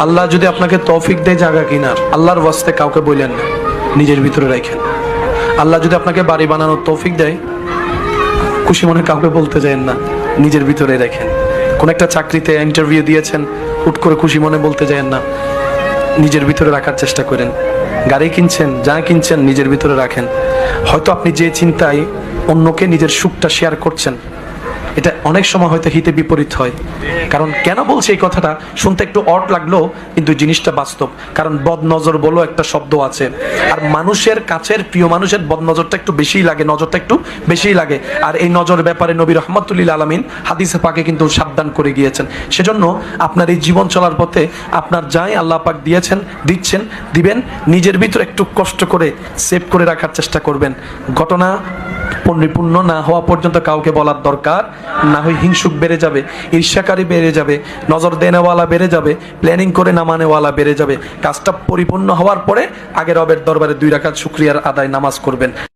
আল্লাহ যদি আপনাকে তৌফিক দেয় জায়গা কিনার, আল্লাহর ওয়াস্তে কাউকে বললেন না, নিজের ভিতরে রাখেন। আল্লাহ যদি আপনাকে বাড়ি বানানোর তৌফিক দেয়, খুশি মনে কাউকে বলতে যায়েন না, নিজের ভিতরে রাখেন। কোন একটা চাকরিতে ইন্টারভিউ দিয়েছেন, হুট করে খুশি মনে বলতে যায়েন না, নিজের ভিতরে রাখার চেষ্টা করেন। গাড়ি কিনছেন, যা কিনছেন নিজের ভিতরে রাখেন। হয়তো আপনি যে চিন্তায় অন্যকে নিজের সুখটা শেয়ার করছেন, এটা অনেক সময় হয়তো হিতে বিপরীত হয়। কারণ কেন বলছি এই কথাটা, শুনতে একটু অড লাগলো, কিন্তু জিনিসটা বাস্তব। কারণ বদনজর বলো একটা শব্দ আছে, আর মানুষের কাছের প্রিয় মানুষের বদনজরটা একটু বেশিই লাগে, নজরটা একটু বেশিই লাগে। আর এই নজর ব্যাপারে নবী রহমাতুল্লিল আলামিন হাদিসে পাকে কিন্তু সাবধান করে গিয়েছেন। সেজন্য আপনার এই জীবন চলার পথে আপনার যাই আল্লাহ পাক দিয়েছেন, দিচ্ছেন, দিবেন, নিজের ভিতরে একটু কষ্ট করে সেভ করে রাখার চেষ্টা করবেন। ঘটনা পরিপূর্ণ না হওয়া পর্যন্ত কাউকে বলার দরকার না, হয় হিংসুক বেড়ে যাবে, ঈর্ষাকারী বেড়ে যাবে, নজর দেনেওয়ালা বেড়ে যাবে, প্ল্যানিং করে না মানেওয়ালা বেড়ে যাবে। কাজটা পরিপূর্ণ হওয়ার পরে আগে রবের দরবারে 2 রাকাত শুকরিয়ার আদায় নামাজ করবেন।